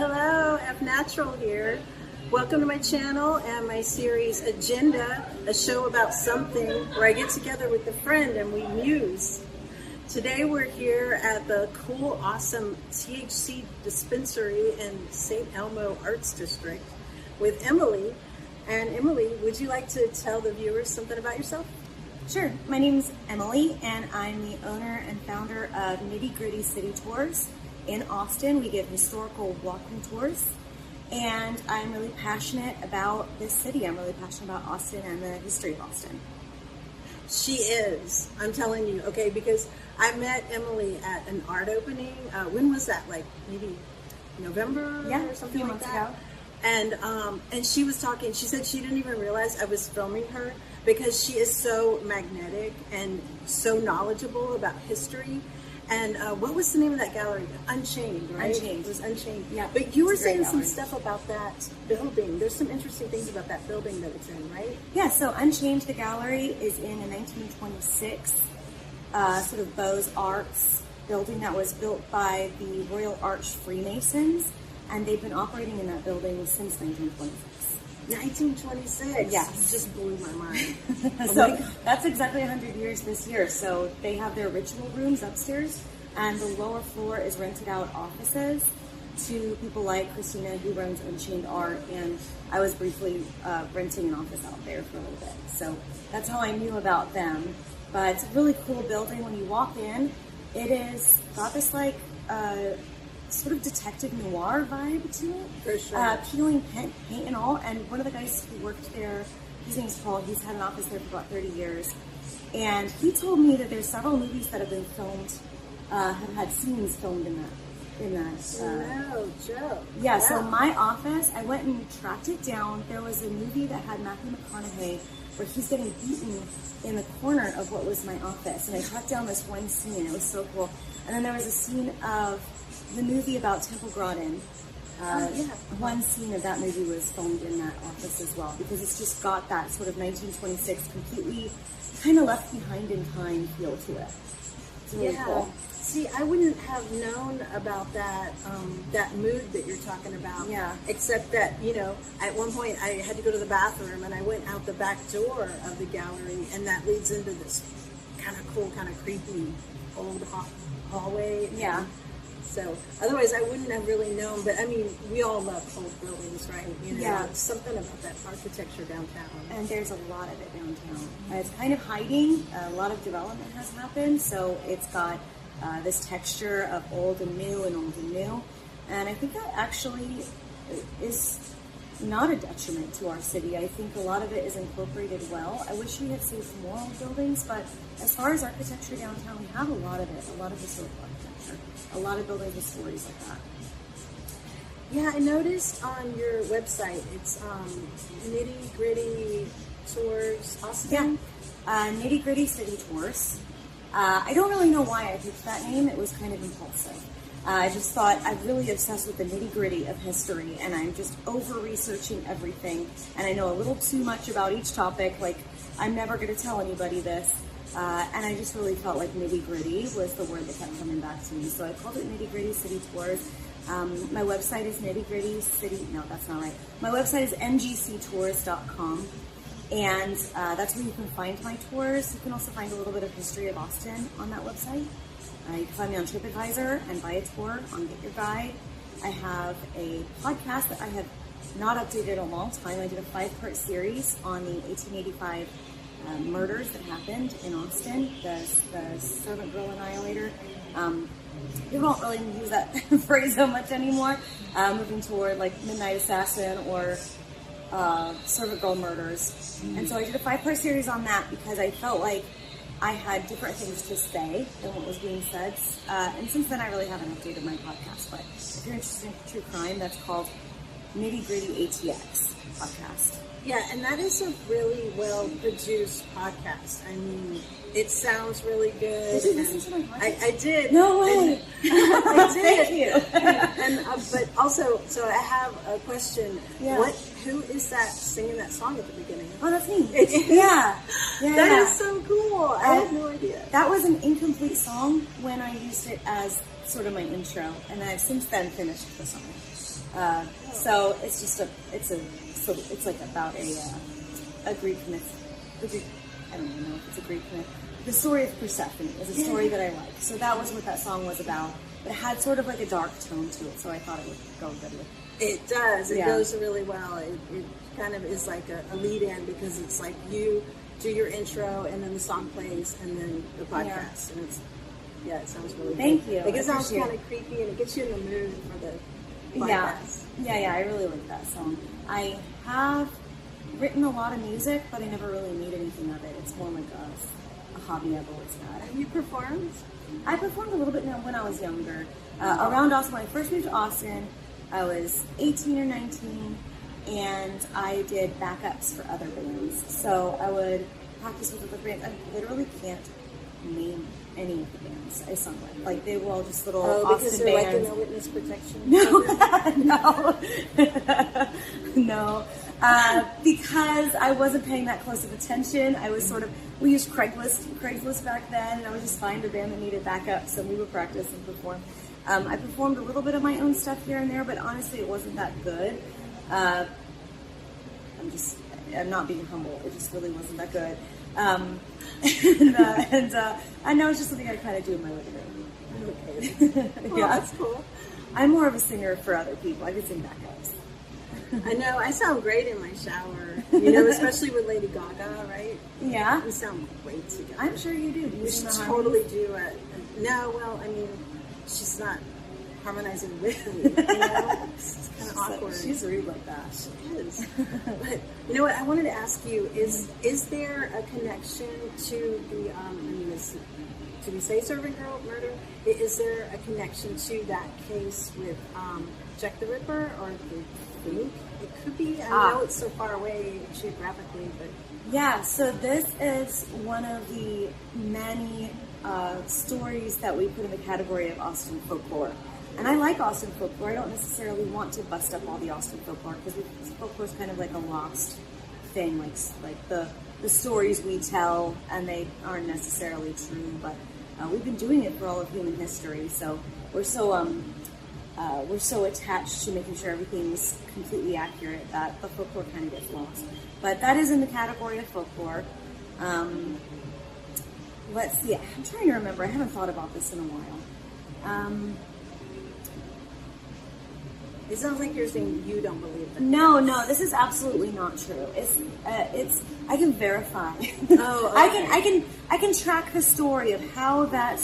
Hello, F Natural here. Welcome to my channel and my series Agenda, a show about something where I get together with a friend and we muse. Today we're here at the cool, awesome THC dispensary in St. Elmo Arts District with Emily. And Emily, would you like to tell the viewers something about yourself? Sure. My name's Emily, and I'm the owner and founder of Nitty Gritty City Tours in Austin. We give historical walking tours, and I'm really passionate about this city. I'm really passionate about Austin and the history of Austin. She is. I'm telling you, okay, because I met Emily at an art opening. When was that? Like maybe November or something like that? Ago. And she was talking. She said she didn't even realize I was filming her because she is so magnetic and so knowledgeable about history. And what was the name of that gallery? Unchained, right? Unchained. It was Unchained. Yeah. But you were saying some gallery. stuff about that building. There's some interesting things about that building that it's in, right? Yeah, so Unchained, the gallery, is in a 1926 sort of Beaux-Arts building that was built by the Royal Arch Freemasons, and they've been operating in that building since 1926. 1926. Yes. It just blew my mind. So that's exactly 100 years this year. So they have their ritual rooms upstairs, and the lower floor is rented out offices to people like Christina, who runs Unchained Art, and I was briefly renting an office out there for a little bit. So that's how I knew about them. But it's a really cool building. When you walk in, it is got this like sort of detective noir vibe to it. For sure. Peeling paint and all. And one of the guys who worked there, his name's Paul, he's had an office there for about 30 years. And he told me that there's several movies that have been filmed, have had scenes filmed in that. No joke. Yeah, so my office, I went and tracked it down. There was a movie that had Matthew McConaughey where he's getting beaten in the corner of what was my office. And I tracked down this one scene. It was so cool. And then there was a scene of the movie about Temple Grandin. One scene of that movie was filmed in that office as well, because it's just got that sort of 1926 completely kind of left behind in time feel to it. It's really cool. See, I wouldn't have known about that that mood that you're talking about. Yeah. Except that, you know, at one point I had to go to the bathroom and I went out the back door of the gallery, and that leads into this kind of cool, kind of creepy old hallway. Yeah. So otherwise I wouldn't have really known, but I mean, we all love old buildings, right? You know, Yeah. something about that architecture downtown. And there's a lot of it downtown. It's kind of hiding. A lot of development has happened, so it's got this texture of old and new and old and new. And I think that actually is not a detriment to our city. I think a lot of it is incorporated well. I wish we had seen some more old buildings, but as far as architecture downtown, we have a lot of it, a lot of historical architecture, a lot of buildings with stories like that. Yeah, I noticed on your website, it's Nitty Gritty Tours Austin. Yeah, Nitty Gritty City Tours. I don't really know why I picked that name. It was kind of impulsive. I just thought I'm really obsessed with the nitty-gritty of history, and I'm just over-researching everything, and I know a little too much about each topic. Like, I'm never going to tell anybody this, and I just really felt like nitty-gritty was the word that kept coming back to me, so I called it Nitty Gritty City Tours. My website is Nitty Gritty City, no, that's not right. My website is ngctours.com, and that's where you can find my tours. You can also find a little bit of history of Austin on that website. You can find me on TripAdvisor and buy a tour on Get Your Guide. I have a podcast that I have not updated in a long time. I did a 5-part series on the 1885 murders that happened in Austin, the Servant Girl Annihilator. People don't really use that phrase so much anymore, moving toward like Midnight Assassin or Servant Girl Murders. And so I did a 5-part series on that because I felt like I had different things to say than what was being said. And since then, I really haven't updated my podcast. But if you're interested in true crime, that's called Nitty Gritty ATX podcast. Yeah, and that is a really well-produced podcast. I mean, it sounds really good. Did you listen to my podcast? I did. No way. I did. Thank you. But also, so I have a question. Yeah. Who is that singing that song at the beginning? Oh, that's me. Yeah. That is so cool. I had no idea. That was an incomplete song when I used it as sort of my intro, and I've since then finished the song. So it's like about a Greek myth. I don't even know if it's a Greek myth. The story of Persephone is a story that I like. So that was what that song was about. But it had sort of like a dark tone to it, so I thought it would go good with it. It does. It goes really well. It kind of is like a lead-in because it's like you do your intro and then the song plays and then the podcast. And it sounds really good. Thank you. Like it sounds kind of creepy and it gets you in the mood for the podcast. Yeah, I really like that song. I have written a lot of music, but I never really made anything of it. It's more like a hobby I've always had. Have you performed? I performed a little bit when I was younger. Around Austin, when I first moved to Austin, I was 18 or 19, and I did backups for other bands. So I would practice with other bands. I literally can't name any of the bands I sung with. Like, they were all just little Austin they're bands. like in the witness protection? No. Because I wasn't paying that close of attention. I was we used Craigslist back then, and I would just find a band that needed backups, and we would practice and perform. I performed a little bit of my own stuff here and there, but honestly, it wasn't that good. I'm not being humble. It just really wasn't that good. I know it's just something I kind of do in my living room. Okay. Well, that's cool. I'm more of a singer for other people. I can sing backups. I know. I sound great in my shower. You know, especially with Lady Gaga, right? Yeah. We sound great together. I'm sure you do. We should totally do it. No, well, I mean, she's not harmonizing with me. You know? It's kind of awkward. She's rude like that. She is. But you know what? I wanted to ask you: is there a connection to the? Should we say Serving Girl murder? Is there a connection to that case with Jack the Ripper or the Fluke? It could be. I know it's so far away geographically, but yeah. So this is one of the many stories that we put in the category of Austin folklore. And I like Austin folklore. I don't necessarily want to bust up all the Austin folklore because folklore is kind of like a lost thing, like the stories we tell, and they aren't necessarily true. But we've been doing it for all of human history, so we're so attached to making sure everything's completely accurate that the folklore kind of gets lost. But that is in the category of folklore. Let's see. I'm trying to remember. I haven't thought about this in a while. it sounds like you're saying you don't believe that. No, this is absolutely not true. It's I can verify. Oh, okay. I can track the story of how that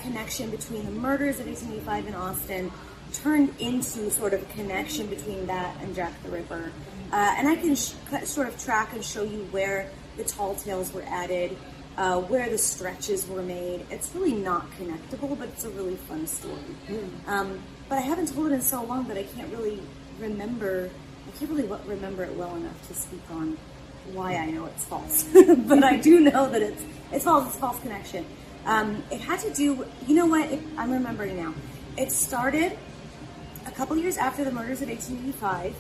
connection between the murders of 1885 in Austin turned into sort of a connection between that and Jack the Ripper. And I can sort of track and show you where the tall tales were added, where the stretches were made. It's really not connectable, but it's a really fun story. But I haven't told it in so long that I can't really remember. I can't really remember it well enough to speak on why I know it's false. But I do know that it's false. It's a false connection. It had to do. You know what? I'm remembering now. It started a couple years after the murders of 1885.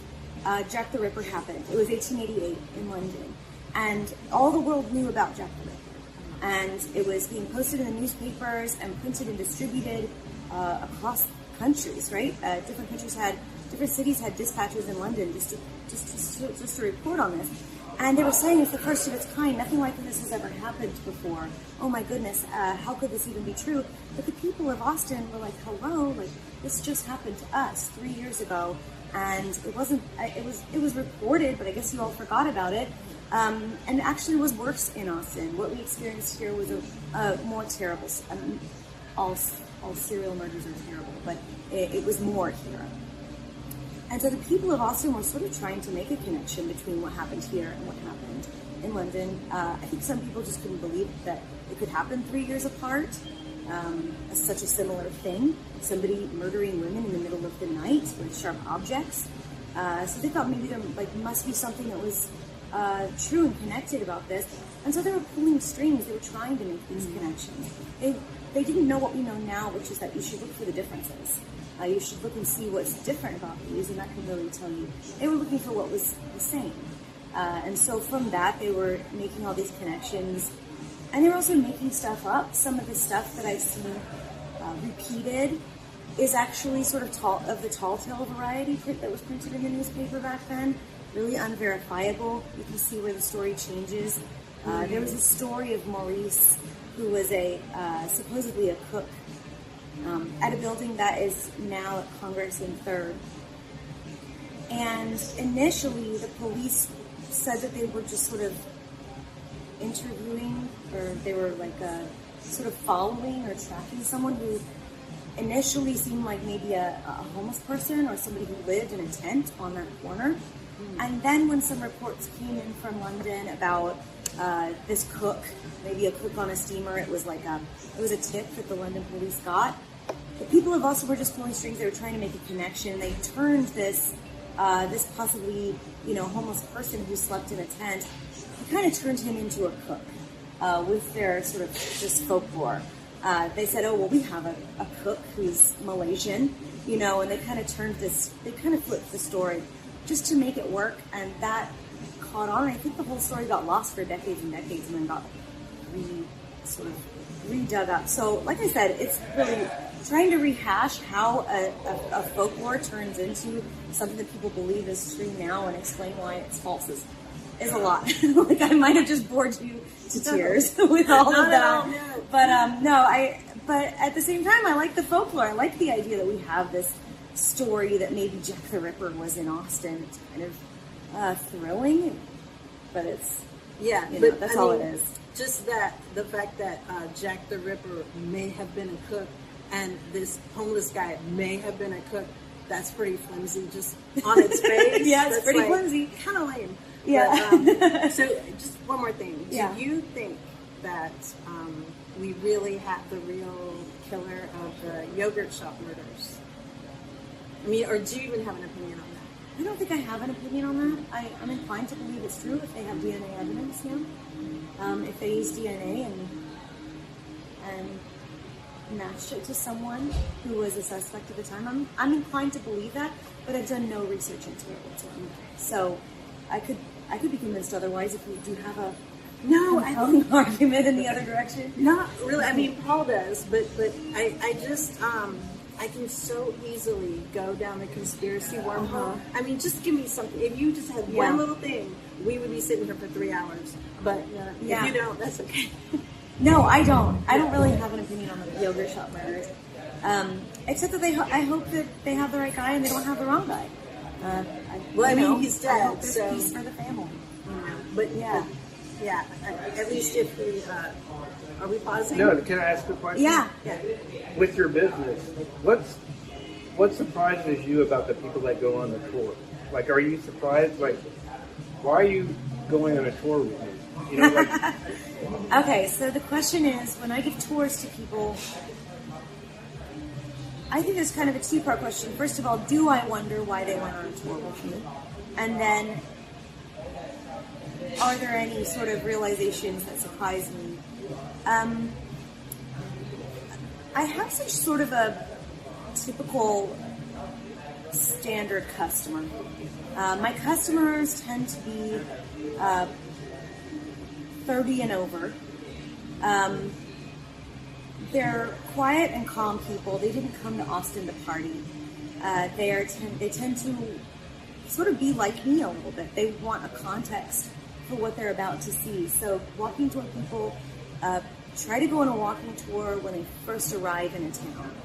Jack the Ripper happened. It was 1888 in London, and all the world knew about Jack the Ripper. And it was being posted in the newspapers and printed and distributed across countries. Right? Different cities had dispatchers in London just to report on this. And they were saying it's the first of its kind. Nothing like this has ever happened before. Oh my goodness, how could this even be true? But the people of Austin were like, hello, like this just happened to us 3 years ago. And it wasn't, it was reported, but I guess you all forgot about it. And actually was worse in Austin. What we experienced here was a more terrible, all serial murders are terrible, but it was more here. And so the people of Austin were sort of trying to make a connection between what happened here and what happened in London. I think some people just couldn't believe that it could happen 3 years apart. Such a similar thing. Somebody murdering women in the middle of the night with sharp objects. So they thought maybe there must be something that was true and connected about this. And so they were pulling strings. They were trying to make these connections. They didn't know what we know now, which is that you should look for the differences. You should look and see what's different about these, and that can really tell you. They were looking for what was the same. And so from that, they were making all these connections. And they were also making stuff up. Some of the stuff that I've seen repeated is actually sort of the tall tale variety print that was printed in the newspaper back then. Really unverifiable. You can see where the story changes. There was a story of Maurice, who was supposedly a cook at a building that is now at Congress in 3rd. And initially, the police said that they were just sort of interviewing, or they were like sort of following or tracking someone who initially seemed like maybe a homeless person or somebody who lived in a tent on that corner. And then when some reports came in from London about this cook, maybe a cook on a steamer, it was a tip that the London police got. The people of also were just pulling strings. They were trying to make a connection. They turned this possibly, homeless person who slept in a tent, they kind of turned him into a cook with their sort of just folklore. They said, oh, well, we have a cook who's Malaysian, and they kind of flipped the story just to make it work, and that caught on. I think the whole story got lost for decades and decades and then got redug up. So, like I said, it's really trying to rehash how a folklore turns into something that people believe is true now and explain why it's false is a lot. Like, I might have just bored you to tears with all of that. No. But at the same time, I like the folklore. I like the idea that we have this story that maybe Jack the Ripper was in Austin. It's kind of thrilling, but it's, that's all it is. Just the fact that Jack the Ripper may have been a cook and this homeless guy may have been a cook, that's pretty flimsy just on its face. Yeah, it's pretty flimsy. Kind of lame. Yeah. But, so just one more thing. Do you think that we really have the real killer of the yogurt shop murders? I mean, or do you even have an opinion on that? I don't think I have an opinion on that. I'm inclined to believe it's true if they have DNA evidence now. If they use DNA and matched it to someone who was a suspect at the time, I'm inclined to believe that, but I've done no research into it whatsoever. So I could be convinced otherwise if we do have a compelling argument in the other direction. Not really. I mean, Paul does, but I just I can so easily go down the conspiracy wormhole. I mean, just give me something. If you just had one little thing, we would be sitting here for 3 hours. But if you don't, that's okay. No, I don't. I don't really have an opinion on the yogurt shop murders. Except that I hope that they have the right guy and they don't have the wrong guy. He's dead, I hope there's so peace for the family. But at least if we are we pausing? No, can I ask a question? Yeah. With your business, what surprises you about the people that go on the tour? Like, are you surprised? Like, why are you going on a tour with me? Okay, so the question is, when I give tours to people, I think there's kind of a two-part question. First of all, do I wonder why they went on a tour with me? And then, are there any sort of realizations that surprise me? I have such sort of a typical standard customer. My customers tend to be 30 and over. They're quiet and calm people. They didn't come to Austin to party. They tend to sort of be like me a little bit. They want a context for what they're about to see. So walking tour people try to go on a walking tour when they first arrive in a town.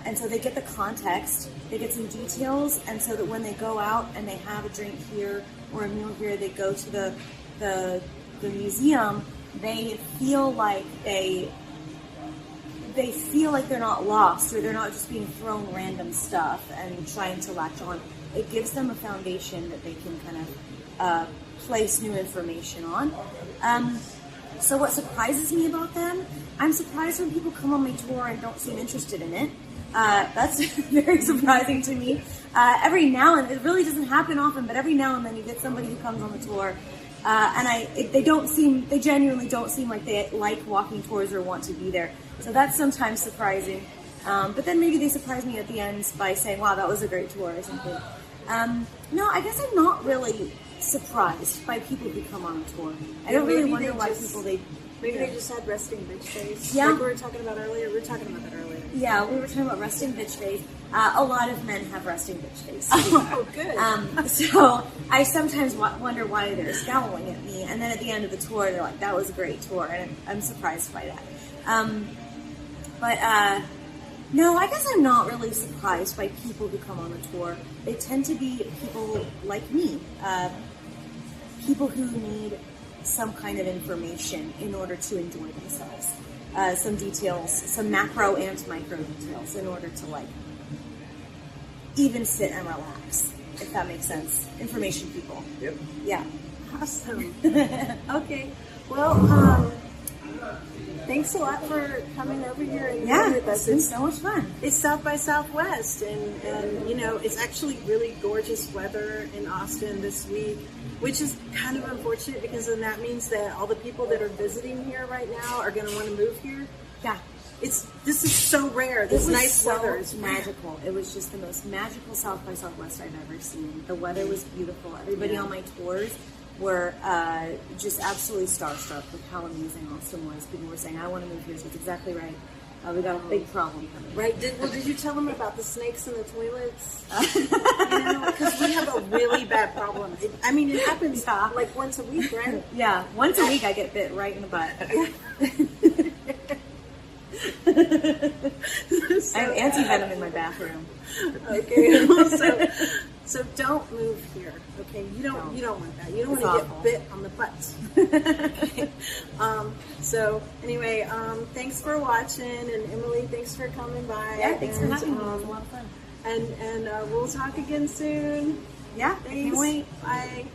And so they get the context, they get some details, and so that when they go out and they have a drink here or a meal here, they go to the museum, they feel like they're not lost, or they're not just being thrown random stuff and trying to latch on. It gives them a foundation that they can kind of place new information on. So what surprises me about them, I'm surprised when people come on my tour and don't seem interested in it. That's very surprising to me. Every now and it really doesn't happen often, but every now and then you get somebody who comes on the tour and they genuinely don't seem like they like walking tours or want to be there. So that's sometimes surprising. But then maybe they surprise me at the end by saying, wow, that was a great tour or something. No, I guess I'm not really surprised by people who come on a tour. I don't really wonder why people maybe they just had resting bitch face. Yeah. Like we were talking about earlier. Yeah, we were talking about resting bitch face. A lot of men have resting bitch face. Oh, good. So I sometimes wonder why they're scowling at me, and then at the end of the tour, they're like, "That was a great tour," and I'm surprised by that. No, I guess I'm not really surprised by people who come on the tour. They tend to be people like me, people who need some kind of information in order to enjoy themselves. Some details, some macro and micro details in order to like even sit and relax, if that makes sense. Information people. Yep. Yeah. Awesome. Okay. Well, thanks a lot for coming over here and Yeah, with us. it's been so much fun. It's South by Southwest, and you know, it's actually really gorgeous weather in Austin this week, which is kind of unfortunate because then that means that all the people that are visiting here right now are going to want to move here. Yeah. This is so rare. This nice weather is magical. It was just the most magical South by Southwest I've ever seen. The weather was beautiful. Everybody on my tours were just absolutely starstruck with how amazing Austin was. People were saying, "I want to move here." So it's exactly right. We got a big problem coming. Right? Did you tell them about the snakes in the toilets? Because we have a really bad problem. It happens like once a week, right? Yeah, once a week I get bit right in the butt. I have anti-venom in my bathroom. Okay, so don't move here. Okay, you don't want that. You don't want to get bit on the butt. Okay. So anyway, thanks for watching, and Emily, thanks for coming by. Yeah, thanks for having me. It was a lot of fun. And we'll talk again soon. Yeah, Thanks. can't wait. Bye.